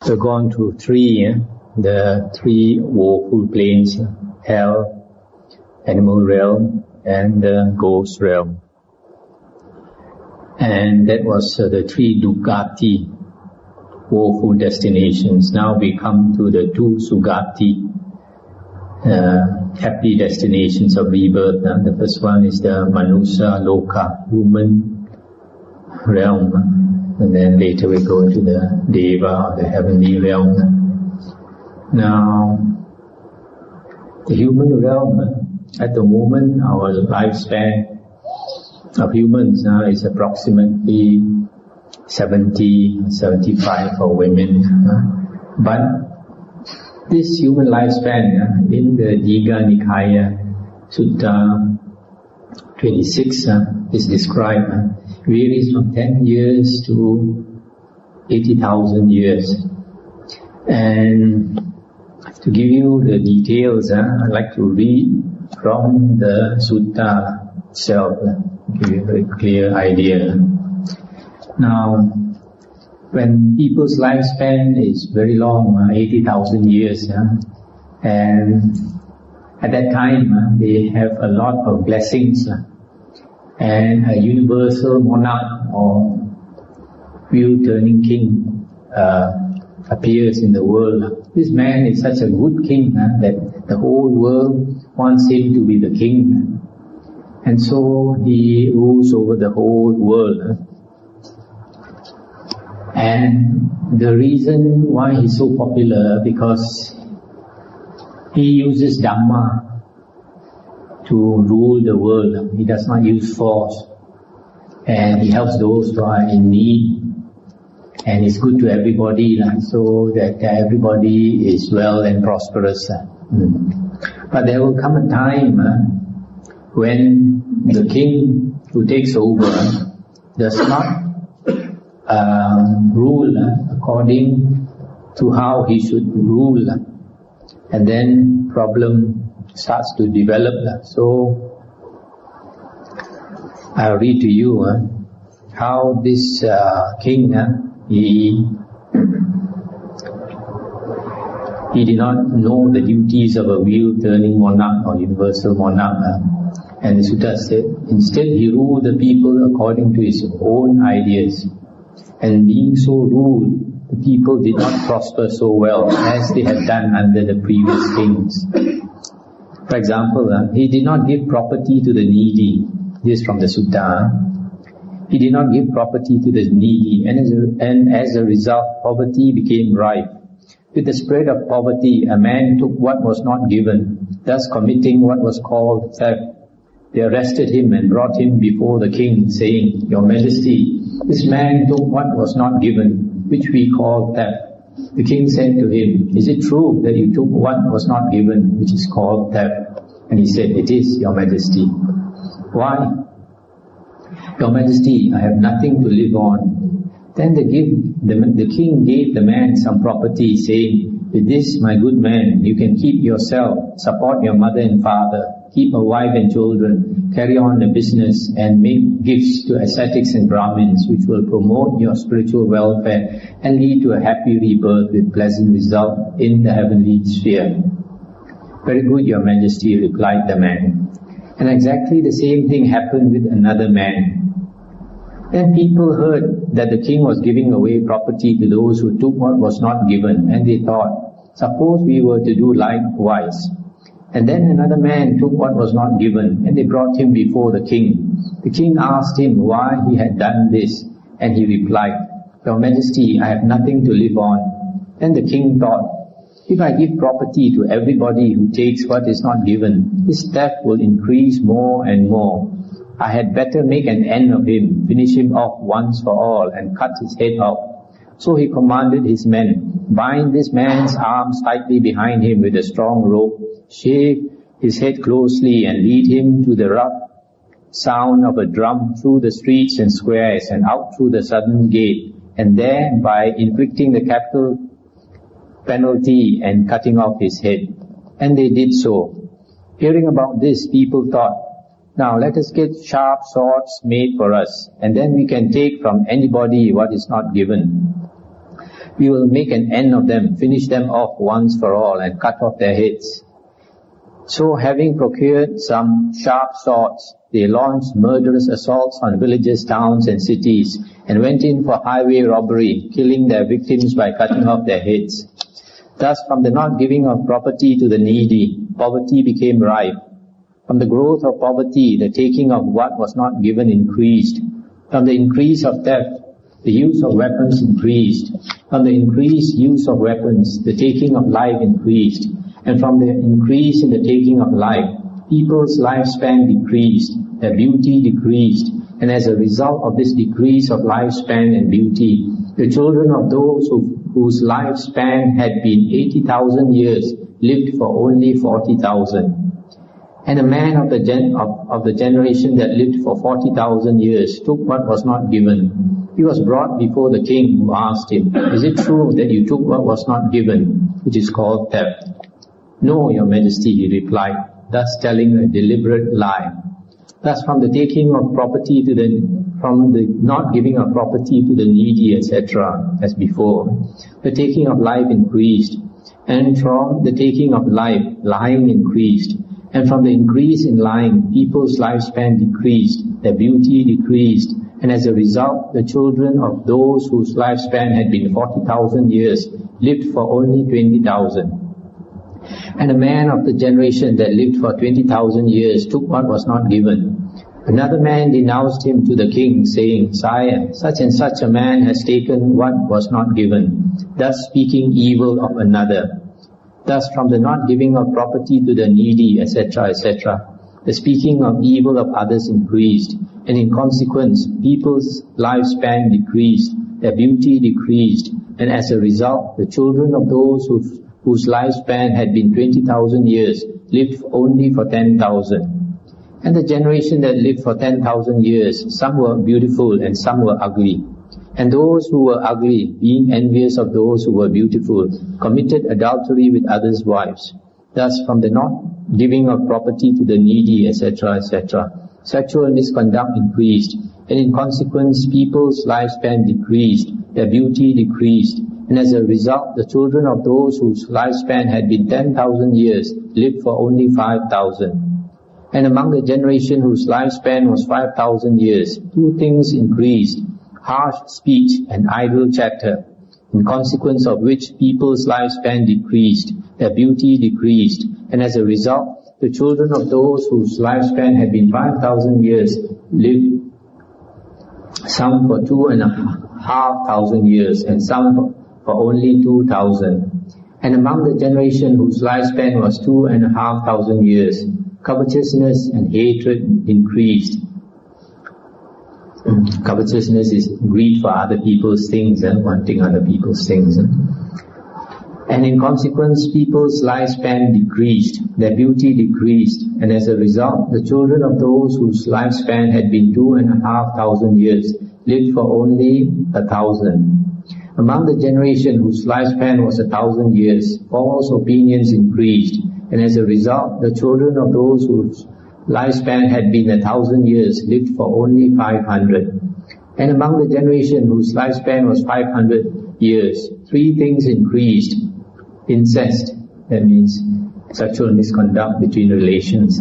We've gone through the three woeful planes, hell, animal realm, and the ghost realm. And that was the three dukkati, woeful destinations. Now we come to the two sugati, happy destinations of rebirth. The first one is the Manusa Loka, human realm. And then later we go into the Deva, the heavenly realm. Now, the human realm, at the moment our lifespan of humans is approximately 70, 75 for women. But this human lifespan in the Digha Nikaya Sutta 26 is described, varies from 10 years to 80,000 years. And to give you the details, I'd like to read from the Sutta itself, give you a very clear idea. Now, when people's lifespan is very long, 80,000 years, and at that time they have a lot of blessings, and a universal monarch or wheel-turning king appears in the world. This man is such a good king that the whole world wants him to be the king. And so he rules over the whole world. And the reason why he's so popular, because he uses Dhamma to rule the world. He does not use force. And he helps those who are in need. And it's good to everybody, so that everybody is well and prosperous. But there will come a time when the king who takes over does not rule according to how he should rule, and then problem starts to develop. So I'll read to you how this king he did not know the duties of a wheel-turning monarch or universal monarch. And the Sutta said, instead he ruled the people according to his own ideas. And being so ruled, the people did not prosper so well as they had done under the previous kings. For example, he did not give property to the needy. This is from the Sutta. He did not give property to the needy, and as a result, poverty became rife. With the spread of poverty, a man took what was not given, thus committing what was called theft. They arrested him and brought him before the king, saying, Your Majesty, this man took what was not given, which we call theft. The king said to him, Is it true that you took what was not given, which is called theft? And he said, It is, Your Majesty. Why? Your Majesty, I have nothing to live on. Then the king gave the man some property, saying, With this, my good man, you can keep yourself, support your mother and father, keep a wife and children, carry on a business, and make gifts to ascetics and Brahmins, which will promote your spiritual welfare and lead to a happy rebirth with pleasant result in the heavenly sphere. Very good, Your Majesty, replied the man. And exactly the same thing happened with another man. Then people heard that the king was giving away property to those who took what was not given, and they thought, suppose we were to do likewise. And then another man took what was not given, and they brought him before the king. The king asked him why he had done this, and he replied, Your Majesty, I have nothing to live on. Then the king thought, if I give property to everybody who takes what is not given, this theft will increase more and more. I had better make an end of him, finish him off once for all, and cut his head off. So he commanded his men, bind this man's arms tightly behind him with a strong rope, shave his head closely, and lead him to the rough sound of a drum through the streets and squares and out through the southern gate, and there, by inflicting the capital penalty and cutting off his head. And they did so. Hearing about this, people thought, now let us get sharp swords made for us, and then we can take from anybody what is not given. We will make an end of them, finish them off once for all, and cut off their heads. So having procured some sharp swords, they launched murderous assaults on villages, towns and cities, and went in for highway robbery, killing their victims by cutting off their heads. Thus, from the not giving of property to the needy, poverty became rife. From the growth of poverty, the taking of what was not given increased. From the increase of theft, the use of weapons increased. From the increased use of weapons, the taking of life increased. And from the increase in the taking of life, people's lifespan decreased, their beauty decreased, and as a result of this decrease of lifespan and beauty, the children of those whose lifespan had been 80,000 years lived for only 40,000. And a man of the generation that lived for 40,000 years took what was not given. He was brought before the king, who asked him, "Is it true that you took what was not given?" which is called theft. "No, your majesty," he replied, thus telling a deliberate lie. Thus from the taking of property from the not giving of property to the needy, etc., as before, the taking of life increased, and from the taking of life, lying increased, and from the increase in lying, people's lifespan decreased, their beauty decreased, and as a result, the children of those whose lifespan had been 40,000 years lived for only 20,000. And a man of the generation that lived for 20,000 years took what was not given. Another man denounced him to the king, saying, "Sire, such and such a man has taken what was not given," thus speaking evil of another. Thus from the not giving of property to the needy, etc., etc., the speaking of evil of others increased, and in consequence people's lifespan decreased, their beauty decreased, and as a result the children of those whose lifespan had been 20,000 years lived only for 10,000. And the generation that lived for 10,000 years, some were beautiful and some were ugly. And those who were ugly, being envious of those who were beautiful, committed adultery with others' wives. Thus from the not giving of property to the needy, etc., etc., sexual misconduct increased, and in consequence people's lifespan decreased, their beauty decreased, and as a result the children of those whose lifespan had been 10,000 years lived for only 5,000. And among the generation whose lifespan was 5,000 years, two things increased: harsh speech and idle chatter, in consequence of which people's lifespan decreased, their beauty decreased, and as a result the children of those whose lifespan had been 5,000 years lived, some for 2,500 years, and some for only 2,000. And among the generation whose lifespan was 2,500 years, covetousness and hatred increased. Covetousness is greed for other people's things and wanting other people's things. And in consequence, people's lifespan decreased, their beauty decreased, and as a result, the children of those whose lifespan had been 2,500 years lived for only 1,000. Among the generation whose lifespan was 1,000 years, false opinions increased, and as a result, the children of those whose lifespan had been 1,000 years lived for only 500. And among the generation whose lifespan was 500 years, three things increased: incest, that means sexual misconduct between relations,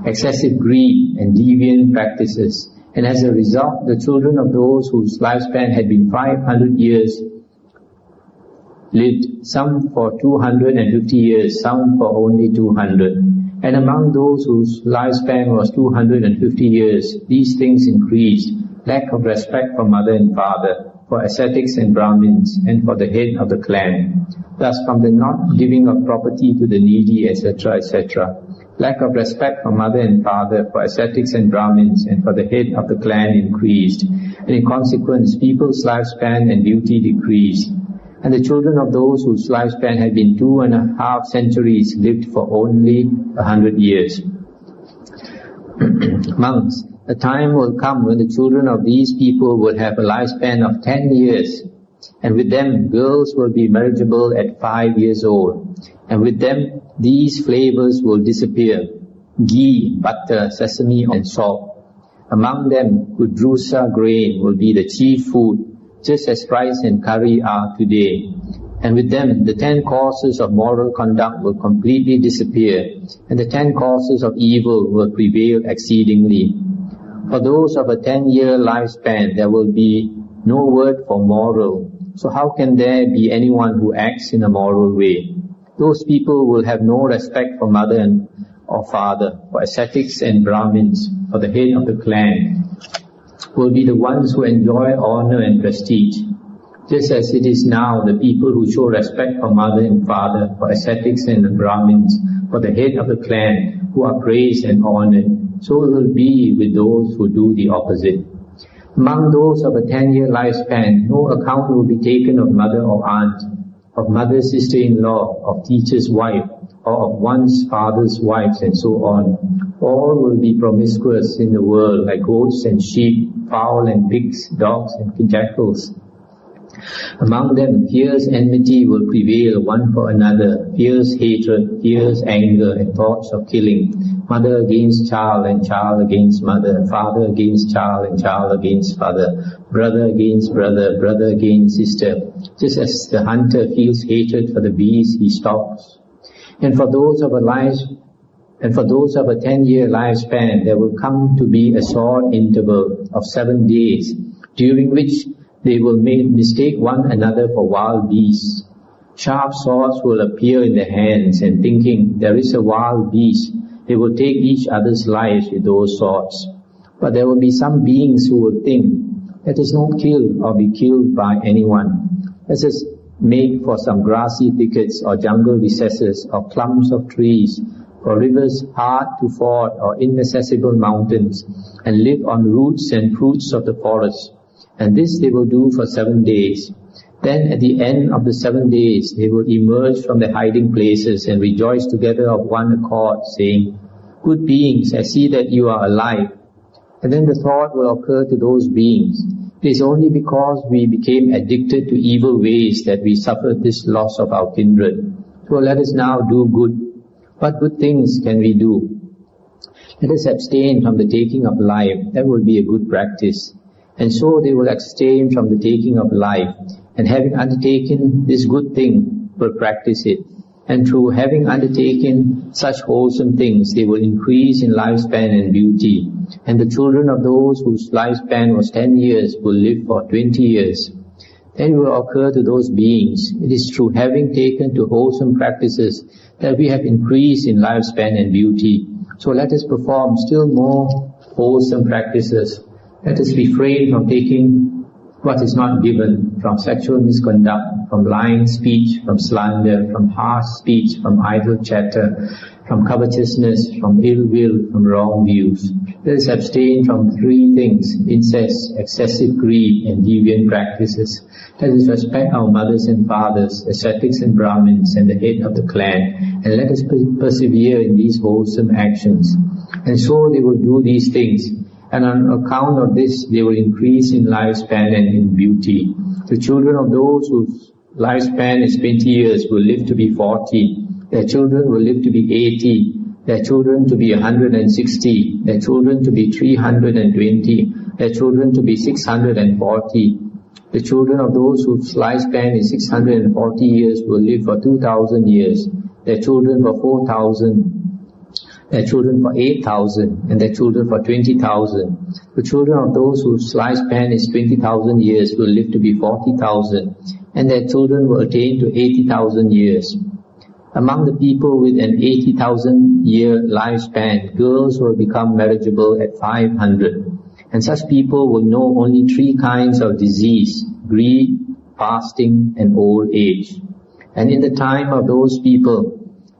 excessive greed and deviant practices. And as a result, the children of those whose lifespan had been 500 years lived, some for 250 years, some for only 200. And among those whose lifespan was 250 years, these things increased: lack of respect for mother and father, for ascetics and Brahmins, and for the head of the clan. Thus from the not giving of property to the needy, etc., etc., lack of respect for mother and father, for ascetics and Brahmins, and for the head of the clan increased, and in consequence people's lifespan and beauty decreased. And the children of those whose lifespan had been 2.5 centuries lived for only 100 years. Monks, a time will come when the children of these people will have a lifespan of 10 years, and with them girls will be marriageable at 5 years old, and with them these flavors will disappear: ghee, butter, sesame and salt. Among them, kudrusa grain will be the chief food, just as rice and curry are today. And with them, the 10 causes of moral conduct will completely disappear, and the 10 causes of evil will prevail exceedingly. For those of a 10-year lifespan, there will be no word for moral. So how can there be anyone who acts in a moral way? Those people will have no respect for mother or father, for ascetics and Brahmins, for the head of the clan, will be the ones who enjoy honor and prestige. Just as it is now, the people who show respect for mother and father, for ascetics and Brahmins, for the head of the clan, who are praised and honored, so it will be with those who do the opposite. Among those of a 10-year lifespan, no account will be taken of mother or aunt, of mother's sister-in-law, of teacher's wife, or of one's father's wives, and so on. All will be promiscuous in the world, like goats and sheep, fowl and pigs, dogs and jackals. Among them, fierce enmity will prevail one for another, fierce hatred, fierce anger, and thoughts of killing. Mother against child, and child against mother, father against child, and child against father, brother against brother, brother against sister. Just as the hunter feels hatred for the beast he stalks. And for those of a 10-year lifespan, there will come to be a short interval of 7 days, during which they will mistake one another for wild beasts. Sharp swords will appear in their hands, and thinking there is a wild beast, they will take each other's lives with those swords. But there will be some beings who will think, let us not kill or be killed by anyone. Let us make for some grassy thickets or jungle recesses or clumps of trees or rivers hard to ford or inaccessible mountains, and live on roots and fruits of the forest. And this they will do for 7 days. Then at the end of the 7 days, they will emerge from their hiding places and rejoice together of one accord, saying, good beings, I see that you are alive. And then the thought will occur to those beings, it is only because we became addicted to evil ways that we suffered this loss of our kindred. So let us now do good. What good things can we do? Let us abstain from the taking of life. That will be a good practice. And so they will abstain from the taking of life, and having undertaken this good thing, will practice it. And through having undertaken such wholesome things, they will increase in lifespan and beauty. And the children of those whose lifespan was 10 years will live for 20 years. Then it will occur to those beings, it is through having taken to wholesome practices that we have increased in lifespan and beauty. So let us perform still more wholesome practices. Let us refrain from taking what is not given, from sexual misconduct, from lying speech, from slander, from harsh speech, from idle chatter, from covetousness, from ill will, from wrong views. Let us abstain from 3 things, incest, excessive greed, and deviant practices. Let us respect our mothers and fathers, ascetics and Brahmins, and the head of the clan, and let us persevere in these wholesome actions. And so they will do these things, and on account of this they will increase in lifespan and in beauty. The children of those whose lifespan is 20 years will live to be 40. Their children will live to be 80. Their children to be 160. Their children to be 320. Their children to be 640. The children of those whose lifespan is 640 years will live for 2,000 years. Their children for 4,000. Their children for 8,000, and their children for 20,000. The children of those whose lifespan is 20,000 years will live to be 40,000, and their children will attain to 80,000 years. Among the people with an 80,000 year lifespan, girls will become marriageable at 500, and such people will know only 3 kinds of disease: greed, fasting, and old age. And in the time of those people,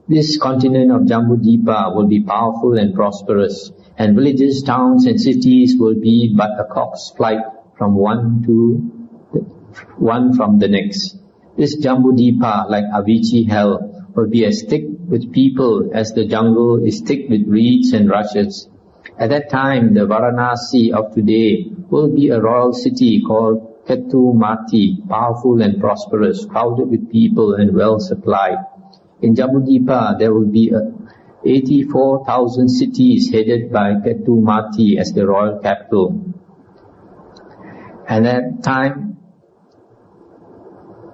this continent of Jambudvipa will be powerful and prosperous, and villages, towns and cities will be but a cock's flight from one from the next. This Jambudvipa, like Avicii hell, will be as thick with people as the jungle is thick with reeds and rushes. At that time, the Varanasi of today will be a royal city called Ketumati, powerful and prosperous, crowded with people and well supplied. In Jambudvipa, there will be 84,000 cities headed by Ketumati as the royal capital. And at that time,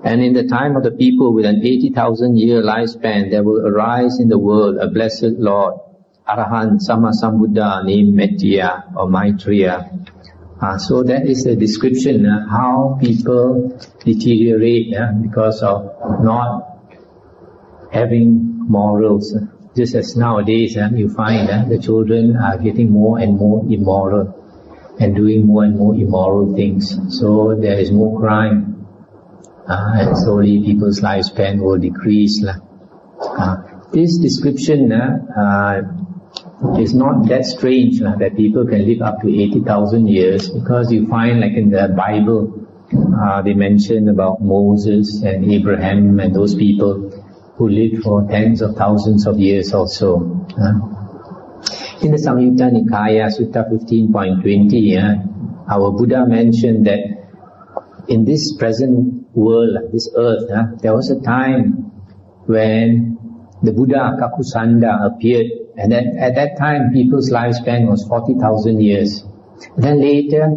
And in the time of the people with an 80,000 year lifespan, there will arise in the world a blessed Lord, Arahant Sammasambuddha named Maitreya or Maitreya. So that is the description how people deteriorate because of not having morals. Just as nowadays you find the children are getting more and more immoral and doing more and more immoral things. So there is more crime and slowly people's lifespan will decrease. This description is not that strange that people can live up to 80,000 years, because you find like in the Bible they mention about Moses and Abraham and those people who lived for tens of thousands of years also. In the Samyutta Nikaya Sutta 15.20, our Buddha mentioned that in this present world, this earth, there was a time when the Buddha Kakusanda appeared, and at that time people's lifespan was 40,000 years. Then later,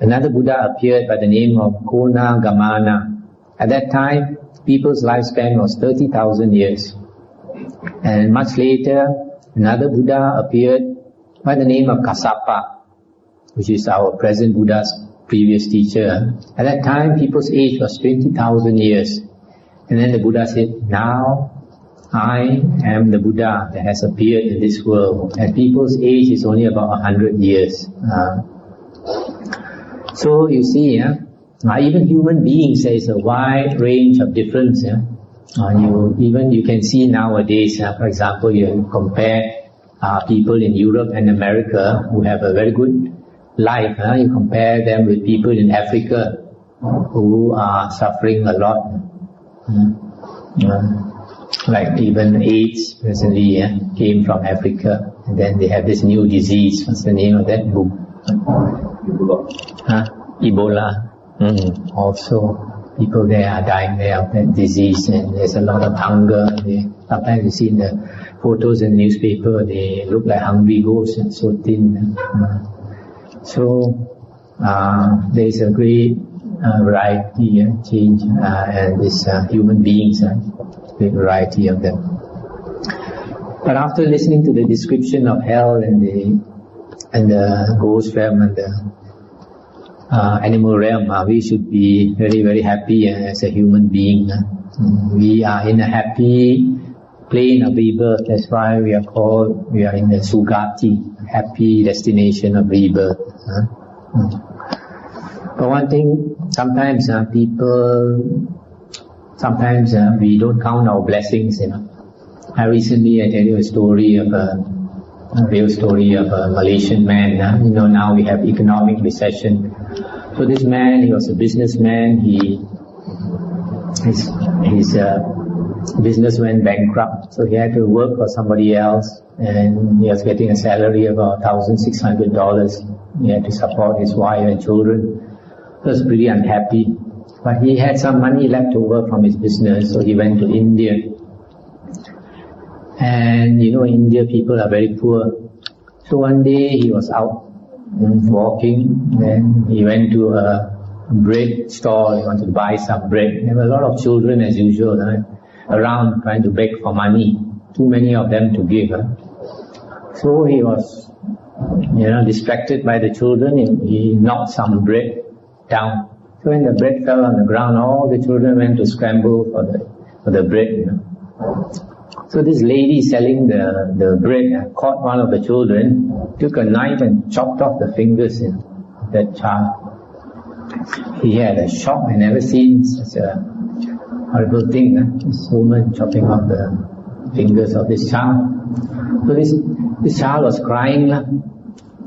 another Buddha appeared by the name of Kona Gamana. At that time, people's lifespan was 30,000 years. And much later, another Buddha appeared by the name of Kassapa, which is our present Buddha's previous teacher. At that time, people's age was 20,000 years. And then the Buddha said, now I am the Buddha that has appeared in this world, and people's age is only about 100 years. So you see, even human beings, there is a wide range of difference. You can see nowadays, for example, you compare people in Europe and America who have a very good life. You compare them with people in Africa who are suffering a lot. Like even AIDS recently came from Africa, and then they have this new disease. What's the name of that book? Ebola. Also, people there are dying there of that disease, and there's a lot of hunger. Sometimes you see in the photos in the newspaper, they look like hungry ghosts and so thin. So there is a great variety, change, and these human beings, great variety of them. But after listening to the description of hell and the ghost realm and the animal realm, we should be very, very happy as a human being. We are in a happy plane of rebirth. That's why we are in the Sugati, happy destination of rebirth. But one thing, sometimes we don't count our blessings. Recently I tell you a real story of a Malaysian man. Now we have economic recession. So this man, he was a businessman. His business went bankrupt, so he had to work for somebody else, and he was getting a salary of about $1,600. He had to support his wife and children. He was pretty unhappy, but he had some money left over from his business, so he went to India. And India people are very poor. So one day he was out walking, then he went to a bread store. He wanted to buy some bread. There were a lot of children as usual around trying to beg for money. Too many of them to give. So he was distracted by the children. He knocked some bread down. So when the bread fell on the ground, all the children went to scramble for the bread. So this lady selling the bread caught one of the children, took a knife and chopped off the fingers of that child. He had a shock. I never seen such a horrible thing. This woman chopping off the fingers of this child. So this child was crying.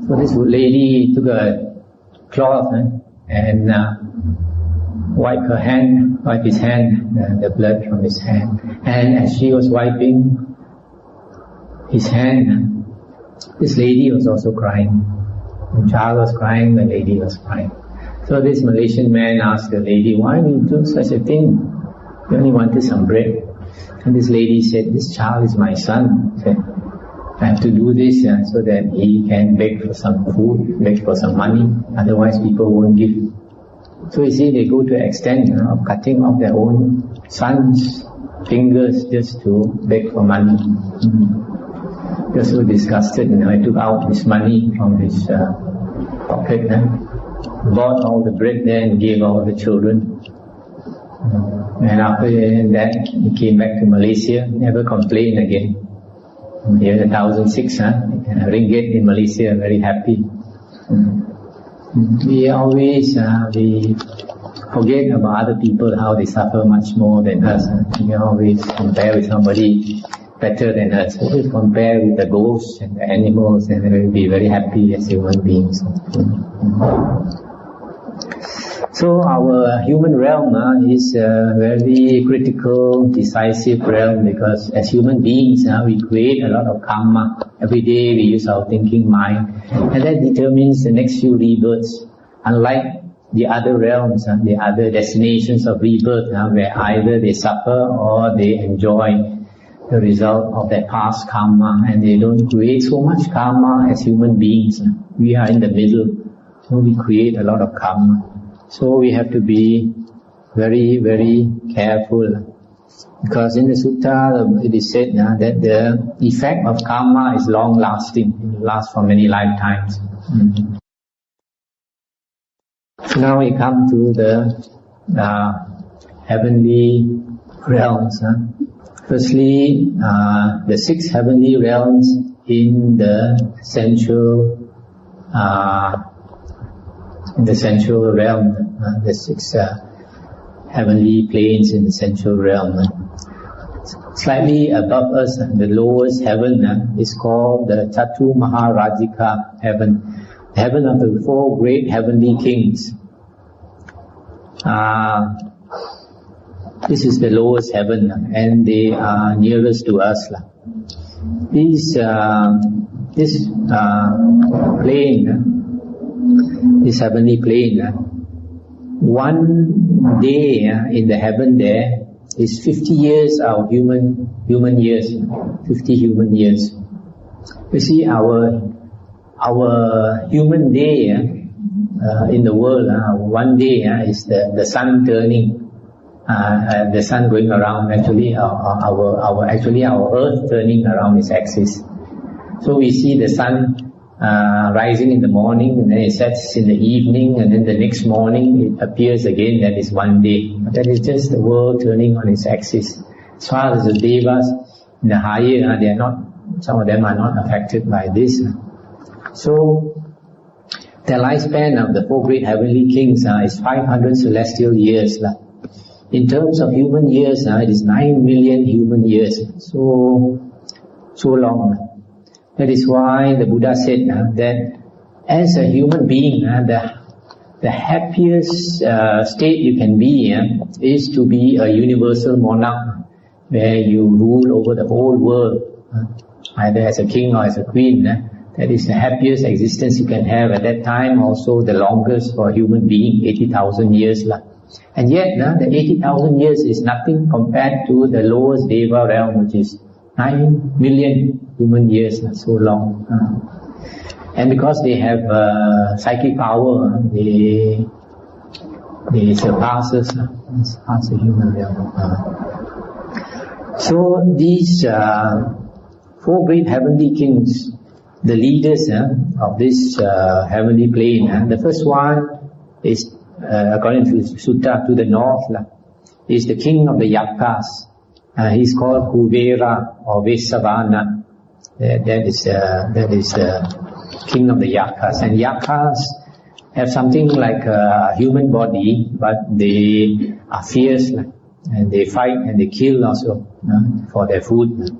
So this lady took a cloth and wiped his hand, the blood from his hand. And as she was wiping his hand, this lady was also crying. The child was crying, the lady was crying. So this Malaysian man asked the lady, why did you do such a thing? You only wanted some bread. And this lady said, this child is my son. She said, I have to do this so that he can beg for some food, beg for some money. Otherwise people won't give. So you see, they go to the extent of cutting off their own sons' fingers just to beg for money. They're so disgusted, he took out his money from his pocket, bought all the bread there and gave all the children. And after that, he came back to Malaysia, never complained again. Here's 1,600 ringgit in Malaysia, very happy. We always we forget about other people, how they suffer much more than us. We always compare with somebody better than us. Always compare with the ghosts and the animals, and we'll be very happy as human beings. So our human realm is a very critical, decisive realm, because as human beings we create a lot of karma. Every day we use our thinking mind, and that determines the next few rebirths. Unlike the other realms, the other destinations of rebirth, where either they suffer or they enjoy the result of their past karma, and they don't create so much karma as human beings. We are in the middle, so we create a lot of karma. So we have to be very, very careful, because in the sutta it is said that the effect of karma is long lasting, it lasts for many lifetimes. So now we come to the heavenly realms. Firstly, the 6 heavenly realms in the central realm, the 6 heavenly planes in the central realm. Slightly above us, the lowest heaven is called the Chatu Maharajika heaven, the heaven of the 4 great heavenly kings. This is the lowest heaven, and they are nearest to us. This plane, this heavenly plane, one day in the heaven there is 50 years of human years, 50 human years. You see, our human day in the world, one day is the sun turning, the sun going around, actually our earth turning around its axis. So we see the sun rising in the morning, and then it sets in the evening, and then the next morning it appears again. That is one day. That is just the world turning on its axis. As far as the devas in the higher, they are not. Some of them are not affected by this. So the lifespan of the 4 great heavenly kings is 500 celestial years. In terms of human years, it is 9 million human years. So long. That is why the Buddha said that as a human being, the happiest state you can be is to be a universal monarch, where you rule over the whole world, either as a king or as a queen. That is the happiest existence you can have. At that time, also the longest for a human being, 80,000 years. And yet, the 80,000 years is nothing compared to the lowest Deva realm, which is 9 million human years, so long. And because they have psychic power, they surpass us, surpass the human realm. So these 4 great heavenly kings, the leaders of this heavenly plane, the first one is, according to Sutta, to the north, is the king of the Yakas. He's called Kuvera or Vesavana. That is king of the Yakas. And Yakas have something like a human body, but they are fierce, and they fight and they kill also for their food.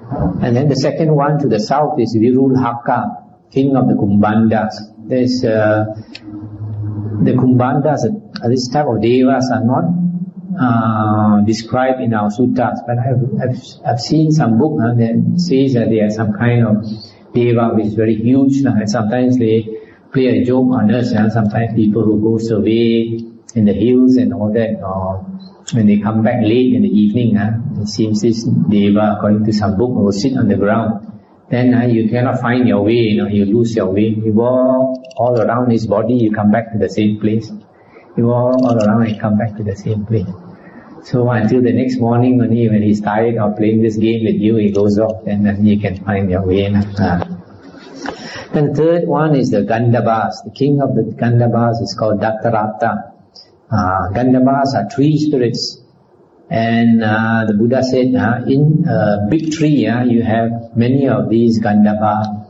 And then the second one to the south is Virulhaka, king of the Kumbandas. There's the Kumbandas, this type of devas are not described in our suttas, but I've seen some book that says that they are some kind of deva which is very huge, and sometimes they play a joke on us. Sometimes people who go survey in the hills and all that, or when they come back late in the evening, it seems this deva, according to some book, will sit on the ground. Then you cannot find your way, you lose your way. You walk all around his body, you come back to the same place. You walk all around and come back to the same place. So until the next morning only, when he's tired of playing this game with you, he goes off and then you can find your way. Then the third one is the Gandhabas. The king of the Gandhabas is called Dattarata. Gandhabas are tree spirits. And the Buddha said, in a big tree, you have many of these Gandhava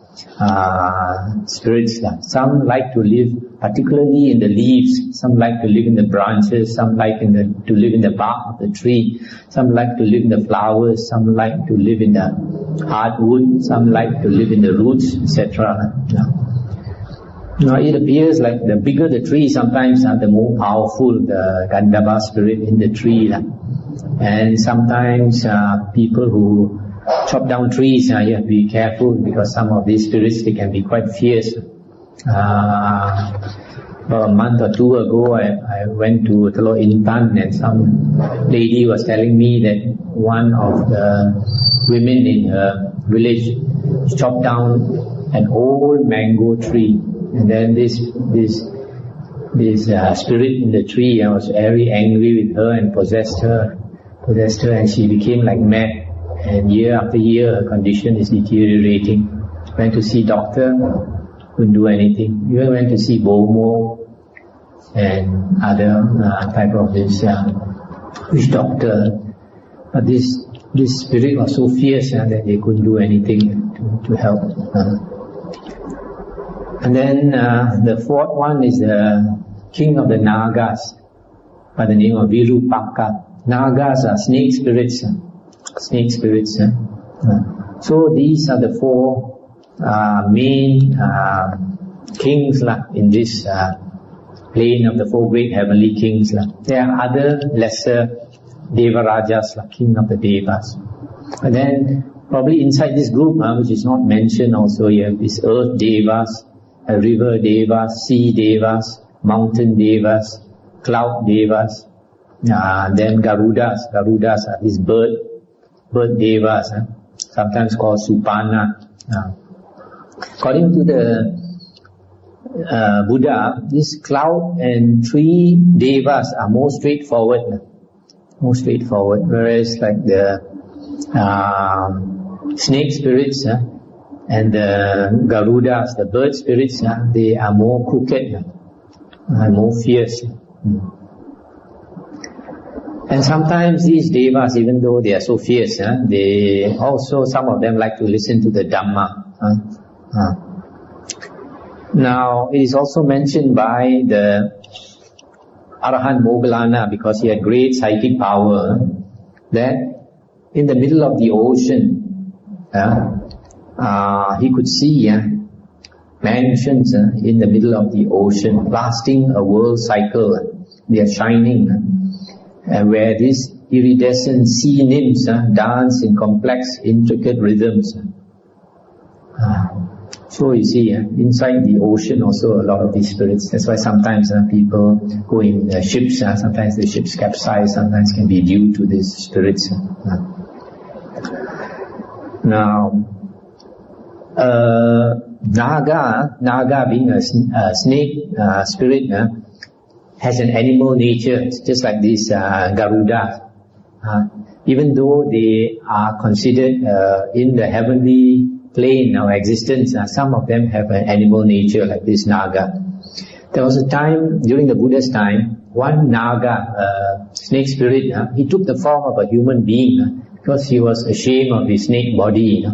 spirits. Some like to live particularly in the leaves, some like to live in the branches, some like to live in the bark of the tree, some like to live in the flowers, some like to live in the hardwood, some like to live in the roots, etc. Now it appears like the bigger the tree, sometimes the more powerful the Gandhava spirit in the tree. And sometimes people who chop down trees, you have to be careful because some of these spirits, they can be quite fierce. About a month or two ago, I went to Telok Intan and some lady was telling me that one of the women in her village chopped down an old mango tree. And then this spirit in the tree was very angry with her and possessed her, and she became like mad. And year after year, her condition is deteriorating. Went to see doctor, couldn't do anything. Even went to see Bomo and other type of this witch doctor. But this spirit was so fierce that they couldn't do anything to help. And then the fourth one is the king of the Nagas by the name of Virupaka. Nagas are snake spirits. So these are the four main kings in this plane of the four great heavenly kings. There are other lesser Devarajas, king of the Devas. And then probably inside this group, which is not mentioned also, you have these earth Devas, river Devas, sea Devas, mountain Devas, cloud Devas, then Garudas. Garudas are these bird Devas, sometimes called Supana. According to the Buddha, this cloud and tree Devas are more straightforward, whereas like the snake spirits and the Garudas, the bird spirits, they are more crooked, more fierce. And sometimes these Devas, even though they are so fierce, they also, some of them like to listen to the Dhamma. Now, it is also mentioned by the Arahant Moggallana, because he had great psychic power, that in the middle of the ocean, he could see mansions in the middle of the ocean, lasting a world cycle. They are shining, where these iridescent sea nymphs dance in complex, intricate rhythms. So you see, inside the ocean also a lot of these spirits. That's why sometimes people go in ships, sometimes the ships capsize, sometimes can be due to these spirits. Now, Naga being a snake spirit, has an animal nature, just like this Garuda. Even though they are considered in the heavenly plane of existence, some of them have an animal nature like this Naga. There was a time during the Buddha's time, one Naga, snake spirit, he took the form of a human being because he was ashamed of his snake body,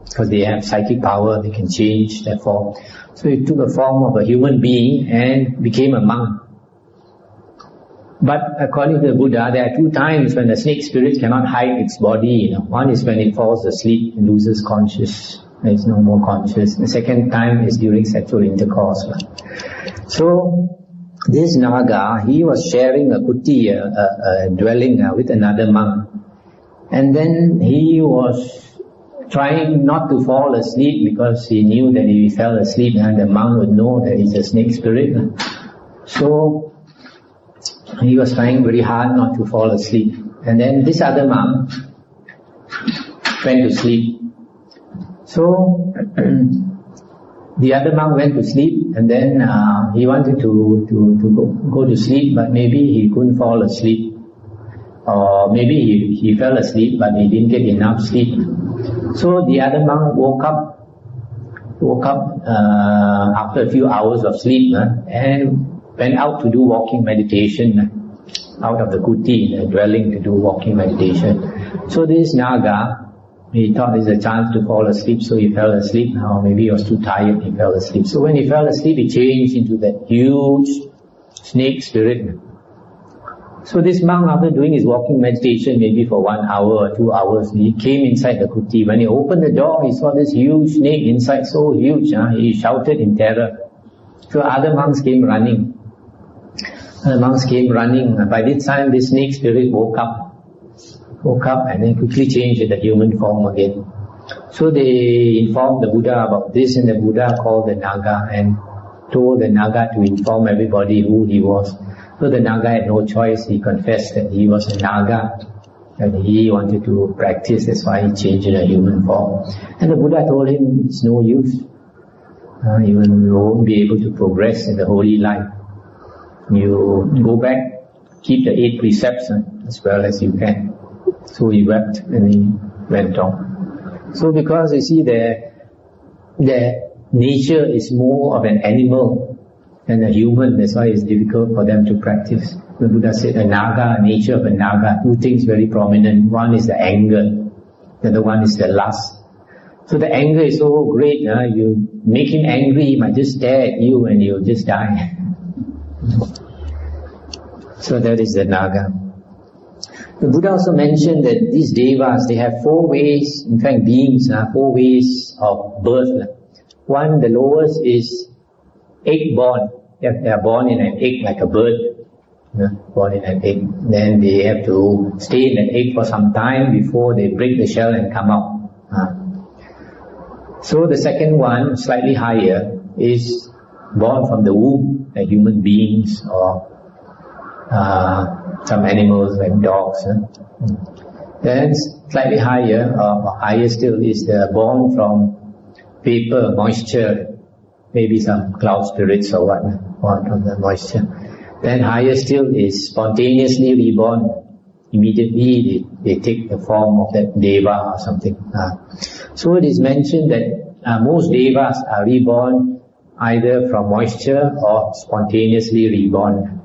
because they have psychic power, they can change their form. So he took the form of a human being and became a monk. But according to the Buddha, there are two times when the snake spirit cannot hide its body. One is when it falls asleep and loses consciousness. There is no more conscious. The second time is during sexual intercourse. So this Naga, he was sharing a kuti, a dwelling with another monk. And then he was trying not to fall asleep because he knew that if he fell asleep, the monk would know that he's a snake spirit. So he was trying very hard not to fall asleep. And then this other monk went to sleep. So The other monk went to sleep, and then he wanted to go to sleep, but maybe he couldn't fall asleep. Or maybe he fell asleep, but he didn't get enough sleep. So the other monk woke up after a few hours of sleep and went out to do walking meditation, out of the kuti, dwelling to do walking meditation. So this Naga, he thought there's a chance to fall asleep, so he fell asleep. Or maybe he was too tired, he fell asleep. So when he fell asleep, he changed into that huge snake spirit. So this monk, after doing his walking meditation, maybe for 1 hour or 2 hours, he came inside the kuti. When he opened the door, he saw this huge snake inside, so huge, he shouted in terror. So other monks came running. By this time, this snake spirit woke up and then quickly changed into the human form again. So they informed the Buddha about this, and the Buddha called the Naga and told the Naga to inform everybody who he was. So the Naga had no choice. He confessed that he was a Naga and he wanted to practice. That's why he changed in a human form. And the Buddha told him, it's no use. You won't be able to progress in the holy life. You go back, keep the 8 precepts as well as you can. So he wept and he went on. So because you see their nature is more of an animal than a human, that's why it's difficult for them to practice. The Buddha said a Naga, nature of a Naga, 2 things very prominent. One is the anger, the other one is the lust. So the anger is so great, you make him angry, he might just stare at you and you'll just die. So that is the Naga. The Buddha also mentioned that these devas, they have 4 ways, in fact beings, 4 ways of birth. One, the lowest is egg born. They are born in an egg like a bird. Born in an egg. Then they have to stay in an egg for some time before they break the shell and come out. So the second one, slightly higher, is born from the womb, like human beings or some animals like dogs. Then slightly higher, or higher still, is born from vapor, moisture, maybe some cloud spirits or what, born from the moisture. Then higher still is spontaneously reborn. Immediately they take the form of that deva or something. So it is mentioned that most devas are reborn either from moisture or spontaneously reborn.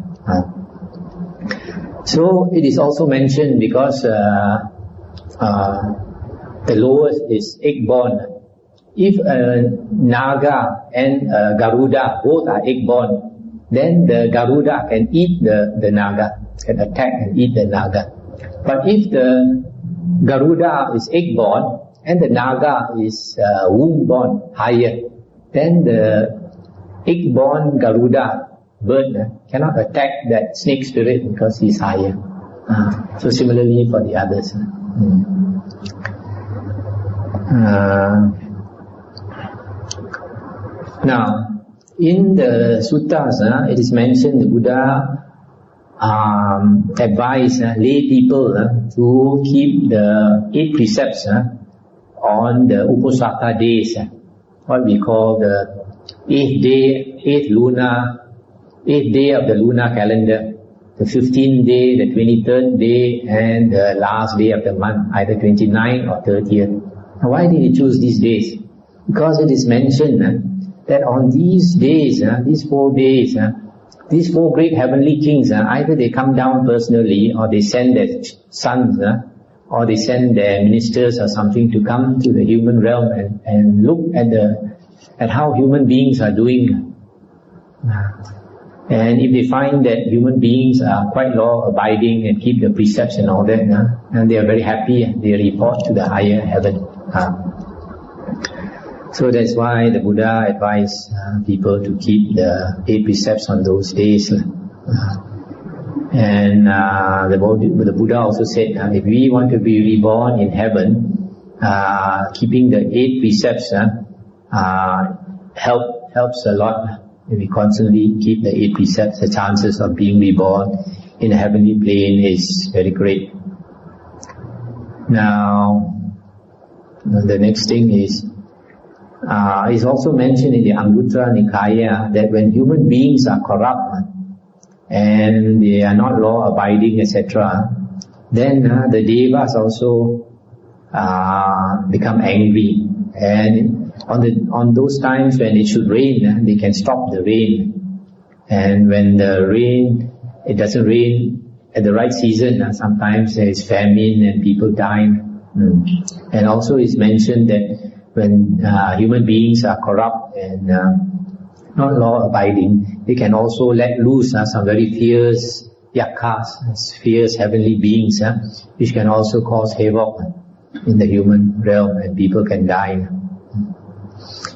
So it is also mentioned because the lowest is egg born. If a Naga and a Garuda both are egg born, then the Garuda can eat the Naga, can attack and eat the Naga. But if the Garuda is egg born and the Naga is womb born, higher, then the egg born Garuda bird cannot attack that snake spirit because he's higher. So similarly for the others. Now, in the suttas, it is mentioned the Buddha advised lay people to keep the 8 precepts on the Uposatha days, what we call the 8th day of the lunar calendar, the 15th day, the 23rd day, and the last day of the month, either 29th or 30th. Now, why did he choose these days? Because it is mentioned that on these days, these 4 days, these 4 great heavenly kings, either they come down personally or they send their sons or they send their ministers or something to come to the human realm and look at how human beings are doing. And if they find that human beings are quite law-abiding and keep the precepts and all that, and they are very happy, they report to the higher heaven. So that's why the Buddha advised people to keep the 8 precepts on those days. And the Buddha also said, if we want to be reborn in heaven, keeping the 8 precepts helps a lot. If we constantly keep the 8 precepts, the chances of being reborn in a heavenly plane is very great. Now, the next thing is, It's also mentioned in the Anguttara Nikaya that when human beings are corrupt and they are not law-abiding, etc., then the devas also become angry. And on those times when it should rain, they can stop the rain. And when it doesn't rain at the right season, sometimes there is famine and people die. And also it's mentioned that when human beings are corrupt and not law-abiding, they can also let loose some very fierce yakas, fierce heavenly beings, which can also cause havoc in the human realm and people can die.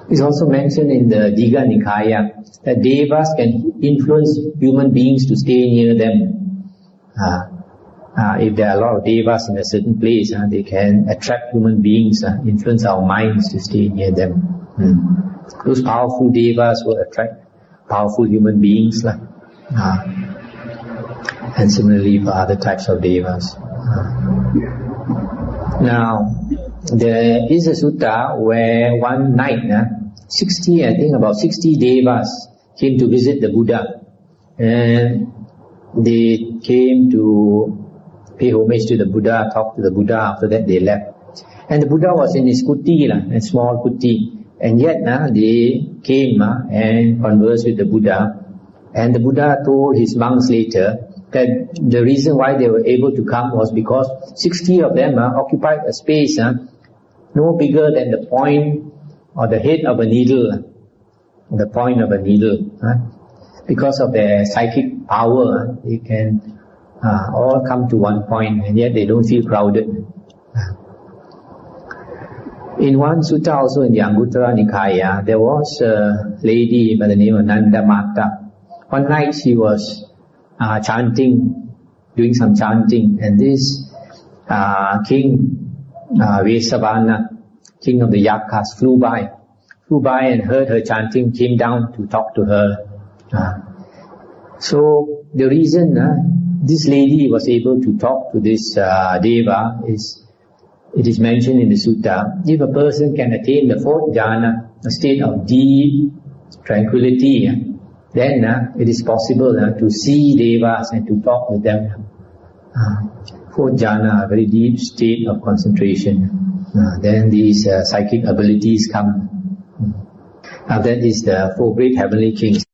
It's also mentioned in the Digha Nikaya that devas can influence human beings to stay near them. If there are a lot of devas in a certain place, they can attract human beings, influence our minds to stay near them. Those powerful devas will attract powerful human beings. And similarly for other types of devas. Now, there is a sutta where one night, about 60 devas came to visit the Buddha. And they came to pay homage to the Buddha, talk to the Buddha. After that they left. And the Buddha was in his kuti, a small kuti. And yet they came and conversed with the Buddha. And the Buddha told his monks later that the reason why they were able to come was because 60 of them occupied a space no bigger than the point or the head of a needle. The point of a needle. Because of their psychic power, they can all come to one point, and yet they don't feel crowded. In one sutta also in the Anguttara Nikaya, there was a lady by the name of Nandamata. One night she was chanting, doing some chanting, and this king Vesavana, king of the Yakas, flew by and heard her chanting, came down to talk to her. So the reason this lady was able to talk to this deva is, it is mentioned in the sutta, if a person can attain the fourth jhana, a state of deep tranquility, then it is possible to see devas and to talk with them. Fourth jhana, a very deep state of concentration. Then these psychic abilities come. That is the four great heavenly kings.